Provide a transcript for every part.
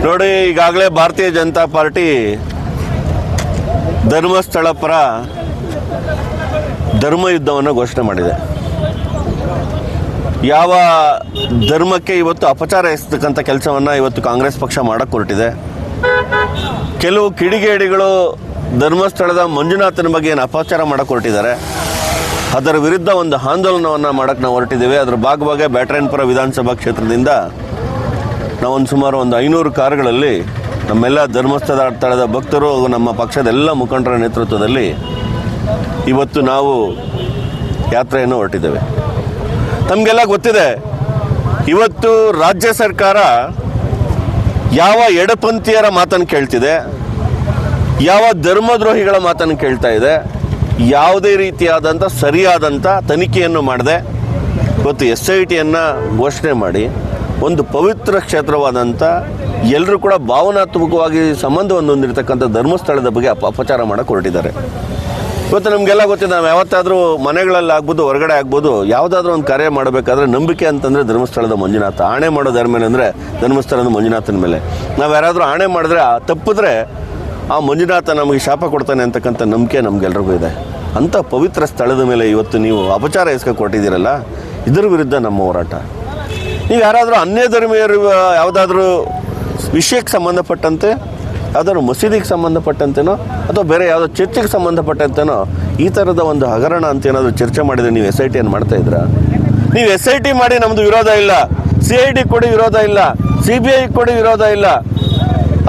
ನೋಡಿ, ಈಗಾಗಲೇ ಭಾರತೀಯ ಜನತಾ ಪಾರ್ಟಿ ಧರ್ಮಸ್ಥಳ ಪರ ಧರ್ಮಯುದ್ಧವನ್ನು ಘೋಷಣೆ ಮಾಡಿದೆ. ಯಾವ ಧರ್ಮಕ್ಕೆ ಇವತ್ತು ಅಪಚಾರ ಎಸತಕ್ಕಂಥ ಕೆಲಸವನ್ನು ಇವತ್ತು ಕಾಂಗ್ರೆಸ್ ಪಕ್ಷ ಮಾಡಕ್ಕೆ ಹೊರಟಿದೆ. ಕೆಲವು ಕಿಡಿಗೇಡಿಗಳು ಧರ್ಮಸ್ಥಳದ ಮಂಜುನಾಥನ ಬಗ್ಗೆ ಏನು ಅಪಚಾರ ಮಾಡಕ್ಕೆ ಹೊರಟಿದ್ದಾರೆ, ಅದರ ವಿರುದ್ಧ ಒಂದು ಆಂದೋಲನವನ್ನು ಮಾಡೋಕ್ಕೆ ನಾವು ಹೊರಟಿದ್ದೇವೆ. ಅದರ ಭಾಗವಾಗಿ ಬ್ಯಾಟರಾಯನಪುರ ವಿಧಾನಸಭಾ ಕ್ಷೇತ್ರದಿಂದ ನಾವೊಂದು ಸುಮಾರು 500 ಕಾರುಗಳಲ್ಲಿ ನಮ್ಮೆಲ್ಲ ಧರ್ಮಸ್ಥಳದ ಭಕ್ತರು ಹಾಗೂ ನಮ್ಮ ಪಕ್ಷದ ಎಲ್ಲ ಮುಖಂಡರ ನೇತೃತ್ವದಲ್ಲಿ ಇವತ್ತು ನಾವು ಯಾತ್ರೆಯನ್ನು ಹೊರಟಿದ್ದೇವೆ. ನಮಗೆಲ್ಲ ಗೊತ್ತಿದೆ, ಇವತ್ತು ರಾಜ್ಯ ಸರ್ಕಾರ ಯಾವ ಎಡಪಂಥೀಯರ ಮಾತನ್ನು ಕೇಳ್ತಿದೆ, ಯಾವ ಧರ್ಮದ್ರೋಹಿಗಳ ಮಾತನ್ನು ಕೇಳ್ತಾ ಇದೆ, ಯಾವುದೇ ರೀತಿಯಾದಂಥ ಸರಿಯಾದಂಥ ತನಿಖೆಯನ್ನು ಮಾಡದೆ ಇವತ್ತು SITಯನ್ನು ಘೋಷಣೆ ಮಾಡಿ ಒಂದು ಪವಿತ್ರ ಕ್ಷೇತ್ರವಾದಂಥ ಎಲ್ಲರೂ ಕೂಡ ಭಾವನಾತ್ಮಕವಾಗಿ ಸಂಬಂಧವನ್ನು ಹೊಂದಿರತಕ್ಕಂಥ ಧರ್ಮಸ್ಥಳದ ಬಗ್ಗೆ ಅಪಚಾರ ಮಾಡೋಕ್ಕೆ ಹೊರಟಿದ್ದಾರೆ. ಇವತ್ತು ನಮಗೆಲ್ಲ ಗೊತ್ತಿದೆ, ನಾವು ಯಾವತ್ತಾದರೂ ಮನೆಗಳಲ್ಲಿ ಆಗ್ಬೋದು, ಹೊರಗಡೆ ಆಗ್ಬೋದು, ಯಾವುದಾದ್ರೂ ಒಂದು ಕಾರ್ಯ ಮಾಡಬೇಕಾದ್ರೆ ನಂಬಿಕೆ ಅಂತಂದರೆ ಧರ್ಮಸ್ಥಳದ ಮಂಜುನಾಥ. ಆಣೆ ಮಾಡೋದು ಯಾರ ಮೇಲೆ ಅಂದರೆ ಧರ್ಮಸ್ಥಳದ ಮಂಜುನಾಥನ ಮೇಲೆ. ನಾವು ಯಾರಾದರೂ ಆಣೆ ಮಾಡಿದ್ರೆ ತಪ್ಪಿದ್ರೆ ಆ ಮಂಜುನಾಥ ನಮಗೆ ಶಾಪ ಕೊಡ್ತಾನೆ ಅಂತಕ್ಕಂಥ ನಂಬಿಕೆ ನಮಗೆಲ್ರಿಗೂ ಇದೆ. ಅಂಥ ಪವಿತ್ರ ಸ್ಥಳದ ಮೇಲೆ ಇವತ್ತು ನೀವು ಅಪಚಾರ ಎಸ್ಕೊಂಡು ಕೊಟ್ಟಿದ್ದೀರಲ್ಲ, ಇದರ ವಿರುದ್ಧ ನಮ್ಮ ಹೋರಾಟ. ನೀವು ಯಾರಾದರೂ ಅನ್ಯ ಧರ್ಮೀಯರು ಯಾವುದಾದ್ರೂ ವಿಷಯಕ್ಕೆ ಸಂಬಂಧಪಟ್ಟಂತೆ, ಯಾವುದಾದ್ರು ಮಸೀದಿಗೆ ಸಂಬಂಧಪಟ್ಟಂತೆನೋ ಅಥವಾ ಬೇರೆ ಯಾವುದೋ ಚರ್ಚಿಗೆ ಸಂಬಂಧಪಟ್ಟಂತೆನೋ ಈ ಥರದ ಒಂದು ಹಗರಣ ಅಂತ ಏನಾದರೂ ಚರ್ಚೆ ಮಾಡಿದರೆ ನೀವು SITಯನ್ನು ಮಾಡ್ತಾಯಿದ್ದೀರಾ? ನೀವು SIT ಮಾಡಿ ನಮ್ಮದು ವಿರೋಧ ಇಲ್ಲ, CID ಕೊಡಿ ವಿರೋಧ ಇಲ್ಲ, CBI ಕೊಡಿ ವಿರೋಧ ಇಲ್ಲ,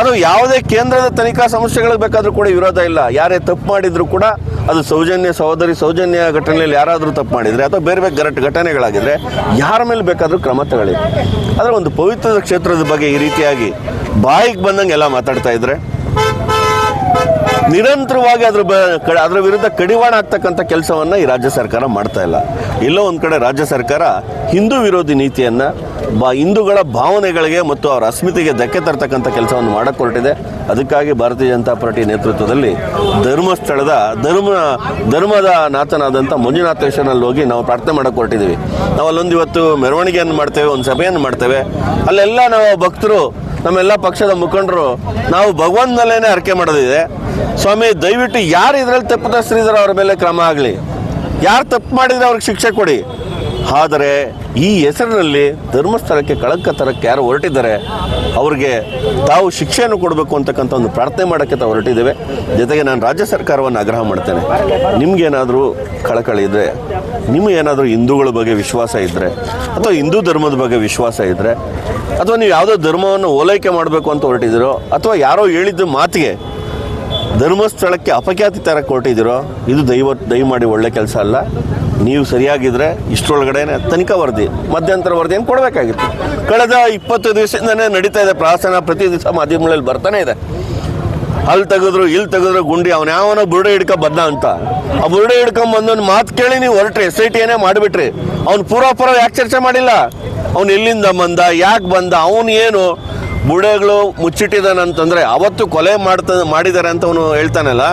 ಅದು ಯಾವುದೇ ಕೇಂದ್ರದ ತನಿಖಾ ಸಂಸ್ಥೆಗಳಿಗೆ ಬೇಕಾದರೂ ಕೂಡ ವಿರೋಧ ಇಲ್ಲ. ಯಾರೇ ತಪ್ಪು ಮಾಡಿದರೂ ಕೂಡ ಅದು ಸೌಜನ್ಯ ಘಟನೆಯಲ್ಲಿ ಯಾರಾದರೂ ತಪ್ಪು ಮಾಡಿದರೆ ಅಥವಾ ಬೇರೆ ಬೇರೆ ಘಟನೆಗಳಾಗಿದ್ದರೆ ಯಾರ ಮೇಲೆ ಬೇಕಾದರೂ ಕ್ರಮ ತಗೊಳ್ಳಿ. ಆದರೆ ಒಂದು ಪವಿತ್ರ ಕ್ಷೇತ್ರದ ಬಗ್ಗೆ ಈ ರೀತಿಯಾಗಿ ಬಾಯಿಗೆ ಬಂದಂಗೆ ಎಲ್ಲ ಮಾತಾಡ್ತಾ ಇದ್ರೆ ನಿರಂತರವಾಗಿ ಅದರ ವಿರುದ್ಧ ಕಡಿವಾಣ ಆಗ್ತಕ್ಕಂಥ ಕೆಲಸವನ್ನು ಈ ರಾಜ್ಯ ಸರ್ಕಾರ ಮಾಡ್ತಾ ಇಲ್ಲ. ಎಲ್ಲೋ ಒಂದು ಕಡೆ ರಾಜ್ಯ ಸರ್ಕಾರ ಹಿಂದೂ ವಿರೋಧಿ ನೀತಿಯನ್ನು ಹಿಂದೂಗಳ ಭಾವನೆಗಳಿಗೆ ಮತ್ತು ಅವರ ಅಸ್ಮಿತೆಗೆ ಧಕ್ಕೆ ತರ್ತಕ್ಕಂಥ ಕೆಲಸವನ್ನು ಮಾಡಕ್ಕೆ ಹೊರಟಿದೆ. ಅದಕ್ಕಾಗಿ ಭಾರತೀಯ ಜನತಾ ಪಾರ್ಟಿ ನೇತೃತ್ವದಲ್ಲಿ ಧರ್ಮಸ್ಥಳದ ಧರ್ಮದ ನಾಥನಾದಂಥ ಮಂಜುನಾಥೇಶ್ವರನಲ್ಲಿ ಹೋಗಿ ನಾವು ಪ್ರಾರ್ಥನೆ ಮಾಡಕ್ಕೆ ಹೊರಟಿದ್ದೀವಿ. ನಾವು ಅಲ್ಲೊಂದು ಇವತ್ತು ಮೆರವಣಿಗೆಯನ್ನು ಮಾಡ್ತೇವೆ, ಒಂದು ಸಭೆಯನ್ನು ಮಾಡ್ತೇವೆ. ಅಲ್ಲೆಲ್ಲ ನಾವು ಭಕ್ತರು, ನಮ್ಮೆಲ್ಲ ಪಕ್ಷದ ಮುಖಂಡರು ನಾವು ಭಗವಂತನಲ್ಲೇನೆ ಅರ್ಕೆ ಮಾಡೋದಿದೆ. ಸ್ವಾಮಿ, ದಯವಿಟ್ಟು ಯಾರು ಇದರಲ್ಲಿ ತಪ್ಪಿತಸ್ಥರಿದ್ದಾರೆ ಅವ್ರ ಮೇಲೆ ಕ್ರಮ ಆಗಲಿ, ಯಾರು ತಪ್ಪು ಮಾಡಿದರೆ ಅವ್ರಿಗೆ ಶಿಕ್ಷೆ ಕೊಡಿ. ಆದರೆ ಈ ಹೆಸರಿನಲ್ಲಿ ಧರ್ಮಸ್ಥಳಕ್ಕೆ ಕಳಂಕ ತರಕ್ಕೆ ಯಾರು ಹೊರಟಿದ್ದಾರೆ ಅವ್ರಿಗೆ ತಾವು ಶಿಕ್ಷೆಯನ್ನು ಕೊಡಬೇಕು ಅಂತಕ್ಕಂಥ ಒಂದು ಪ್ರಾರ್ಥನೆ ಮಾಡೋಕ್ಕೆ ತಾವು ಹೊರಟಿದ್ದೇವೆ. ಜೊತೆಗೆ ನಾನು ರಾಜ್ಯ ಸರ್ಕಾರವನ್ನು ಆಗ್ರಹ ಮಾಡ್ತೇನೆ, ನಿಮಗೇನಾದರೂ ಕಳಕಳಿ ಇದ್ದರೆ, ನಿಮಗೇನಾದರೂ ಹಿಂದೂಗಳ ಬಗ್ಗೆ ವಿಶ್ವಾಸ ಇದ್ದರೆ, ಅಥವಾ ಹಿಂದೂ ಧರ್ಮದ ಬಗ್ಗೆ ವಿಶ್ವಾಸ ಇದ್ದರೆ, ಅಥವಾ ನೀವು ಯಾವುದೋ ಧರ್ಮವನ್ನು ಓಲೈಕೆ ಮಾಡಬೇಕು ಅಂತ ಹೊರಟಿದ್ದೀರೋ, ಅಥವಾ ಯಾರೋ ಹೇಳಿದ್ದ ಮಾತಿಗೆ ಧರ್ಮಸ್ಥಳಕ್ಕೆ ಅಪಖ್ಯಾತಿ ತರಕ್ಕೆ ಹೊರಟಿದ್ದೀರೋ, ಇದು ದಯಮಾಡಿ ಒಳ್ಳೆ ಕೆಲಸ ಅಲ್ಲ. ನೀವು ಸರಿಯಾಗಿದ್ದರೆ ಇಷ್ಟರೊಳಗಡೆ ತನಿಖಾ ವರದಿ, ಮಧ್ಯಂತರ ವರದಿಯನ್ನು ಕೊಡಬೇಕಾಗಿತ್ತು. ಕಳೆದ 20 ದಿವಸದಿಂದನೇ ನಡೀತಾ ಇದೆ ಪ್ರಹಸನ. ಪ್ರತಿ ದಿವಸ ಮಾಧ್ಯಮಗಳಲ್ಲಿ ಬರ್ತಾನೆ ಇದೆ. ಅಲ್ಲಿ ತೆಗೆದ್ರು ಇಲ್ಲಿ ತೆಗೆದ್ರು ಗುಂಡಿ, ಅವನು ಯಾವನೋ ಬುರುಡೆ ಹಿಡ್ಕೊಂಡ್ ಅಂತ. ಆ ಬುರುಡೆ ಹಿಡ್ಕೊಂಬಂದೊಂದು ಮಾತು ಕೇಳಿ ನೀವು ಹೊರಟ್ರಿ, SIT ಏನೇ ಮಾಡಿಬಿಟ್ರಿ. ಅವ್ನು ಪೂರ್ವ ಯಾಕೆ ಚರ್ಚೆ ಮಾಡಿಲ್ಲ? ಅವ್ನು ಎಲ್ಲಿಂದ ಬಂದ, ಯಾಕೆ ಬಂದ, ಅವನು ಏನು ಬುರುಡೆಗಳು ಮುಚ್ಚಿಟ್ಟಿದ್ದಾನಂತಂದರೆ ಅವತ್ತು ಕೊಲೆ ಮಾಡಿದ್ದಾರೆ ಅಂತ ಅವನು ಹೇಳ್ತಾನಲ್ಲ.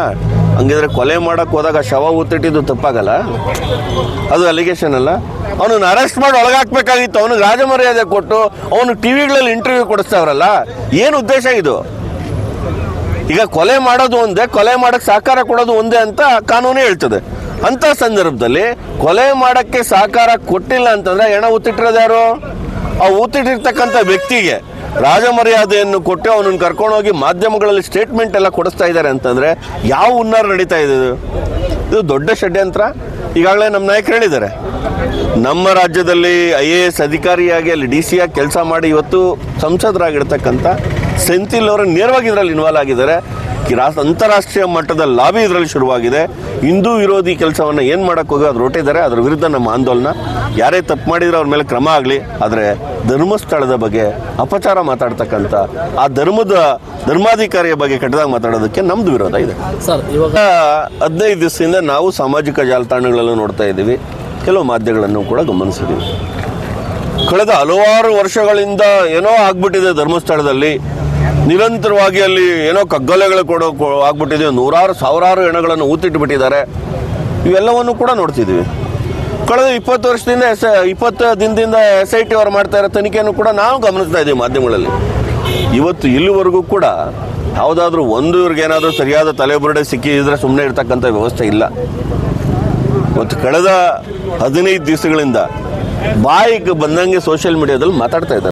ಹಂಗಿದ್ರೆ ಕೊಲೆ ಮಾಡೋಕ್ಕೆ ಹೋದಾಗ ಶವ ಊತ್ತಿಟ್ಟಿದ್ದು ತಪ್ಪಾಗಲ್ಲ? ಅದು ಅಲಿಗೇಷನ್ ಅಲ್ಲ? ಅವನನ್ನು ಅರೆಸ್ಟ್ ಮಾಡಿ ಒಳಗಾಕ್ಬೇಕಾಗಿತ್ತು. ಅವನಿಗೆ ರಾಜಮರ್ಯಾದೆ ಕೊಟ್ಟು ಅವನು ಟಿವಿಗಳಲ್ಲಿ ಇಂಟರ್ವ್ಯೂ ಕೊಡಿಸ್ತಾವ್ರಲ್ಲ, ಏನು ಉದ್ದೇಶ ಇದು? ಈಗ ಕೊಲೆ ಮಾಡೋದು ಒಂದೇ, ಕೊಲೆ ಮಾಡೋಕ್ಕೆ ಸಹಕಾರ ಕೊಡೋದು ಒಂದೇ ಅಂತ ಕಾನೂನೇ ಹೇಳ್ತದೆ. ಅಂಥ ಸಂದರ್ಭದಲ್ಲಿ ಕೊಲೆ ಮಾಡೋಕ್ಕೆ ಸಹಕಾರ ಕೊಟ್ಟಿಲ್ಲ ಅಂತಂದರೆ ಹೆಣ ಊತ್ತಿಟ್ಟಿರೋದು ಯಾರು? ಆ ಊತ್ತಿಟ್ಟಿರ್ತಕ್ಕಂಥ ವ್ಯಕ್ತಿಗೆ ರಾಜಮರ್ಯಾದೆಯನ್ನು ಕೊಟ್ಟು ಅವನನ್ನು ಕರ್ಕೊಂಡೋಗಿ ಮಾಧ್ಯಮಗಳಲ್ಲಿ ಸ್ಟೇಟ್ಮೆಂಟ್ ಎಲ್ಲ ಕೊಡಿಸ್ತಾ ಇದ್ದಾರೆ ಅಂತಂದರೆ ಯಾವ ಹುನ್ನಾರ ನಡೀತಾ ಇದೆ? ಇದು ದೊಡ್ಡ ಷಡ್ಯಂತ್ರ. ಈಗಾಗಲೇ ನಮ್ಮ ನಾಯಕರು ಹೇಳಿದ್ದಾರೆ, ನಮ್ಮ ರಾಜ್ಯದಲ್ಲಿ IAS ಅಧಿಕಾರಿಯಾಗಿ ಅಲ್ಲಿ DC ಆಗಿ ಕೆಲಸ ಮಾಡಿ ಇವತ್ತು ಸಂಸದರಾಗಿರ್ತಕ್ಕಂಥ ಸೆಂಥಿಲ್ ಅವರು ನೇರವಾಗಿ ಇದರಲ್ಲಿ ಇನ್ವಾಲ್ವ್ ಆಗಿದ್ದಾರೆ. ಅಂತಾರಾಷ್ಟ್ರೀಯ ಮಟ್ಟದ ಲಾಬಿ ಇದರಲ್ಲಿ ಶುರುವಾಗಿದೆ. ಹಿಂದೂ ವಿರೋಧಿ ಕೆಲಸವನ್ನು ಏನು ಮಾಡೋಕ್ಕೆ ಹೋಗಿ ಅದು ಹೊರಟಿದ್ದಾರೆ. ಅದರ ವಿರುದ್ಧ ನಮ್ಮ ಆಂದೋಲನ. ಯಾರೇ ತಪ್ಪು ಮಾಡಿದರೆ ಅವ್ರ ಮೇಲೆ ಕ್ರಮ ಆಗಲಿ. ಆದರೆ ಧರ್ಮಸ್ಥಳದ ಬಗ್ಗೆ ಅಪಚಾರ ಮಾತಾಡ್ತಕ್ಕಂಥ ಆ ಧರ್ಮಾಧಿಕಾರಿಯ ಬಗ್ಗೆ ಕೆಟ್ಟದಾಗಿ ಮಾತಾಡೋದಕ್ಕೆ ನಮ್ಮದು ವಿರೋಧ ಇದೆ. ಸರ್, ಇವಾಗ 15 ದಿವಸದಿಂದ ನಾವು ಸಾಮಾಜಿಕ ಜಾಲತಾಣಗಳಲ್ಲೂ ನೋಡ್ತಾ ಇದ್ದೀವಿ, ಕೆಲವು ಮಾಧ್ಯಮಗಳನ್ನು ಕೂಡ ಗಮನಿಸಿದ್ದೀವಿ. ಕಳೆದ ಹಲವಾರು ವರ್ಷಗಳಿಂದ ಏನೋ ಆಗ್ಬಿಟ್ಟಿದೆ ಧರ್ಮಸ್ಥಳದಲ್ಲಿ. ನಿರಂತರವಾಗಿ ಅಲ್ಲಿ ಏನೋ ಕಗ್ಗಲೆಗಳು ಆಗ್ಬಿಟ್ಟಿದೆ. ನೂರಾರು ಸಾವಿರಾರು ಹೆಣಗಳನ್ನು ಊತಿಟ್ಟುಬಿಟ್ಟಿದ್ದಾರೆ. ಇವೆಲ್ಲವನ್ನು ಕೂಡ ನೋಡ್ತಿದ್ದೀವಿ. ಕಳೆದ 20 ದಿನದಿಂದ SIT ಅವರು ಮಾಡ್ತಾ ಇರೋ ತನಿಖೆಯನ್ನು ಕೂಡ ನಾವು ಗಮನಿಸ್ತಾ ಇದ್ದೀವಿ ಮಾಧ್ಯಮಗಳಲ್ಲಿ. ಇವತ್ತು ಇಲ್ಲಿವರೆಗೂ ಕೂಡ ಯಾವುದಾದ್ರೂ ಒಂದು ಇವ್ರಿಗೇನಾದರೂ ಸರಿಯಾದ ತಲೆಬುರುಡೆ ಸಿಕ್ಕಿದ್ರೆ ಸುಮ್ಮನೆ ಇರ್ತಕ್ಕಂಥ ವ್ಯವಸ್ಥೆ ಇಲ್ಲ. ಮತ್ತು ಕಳೆದ 15 ದಿವಸಗಳಿಂದ ಬಾಯಿಗೆ ಬಂದಂಗೆ ಸೋಷಿಯಲ್ ಮೀಡಿಯಾದಲ್ಲಿ ಮಾತಾಡ್ತಾ ಇದ್ದಾರೆ.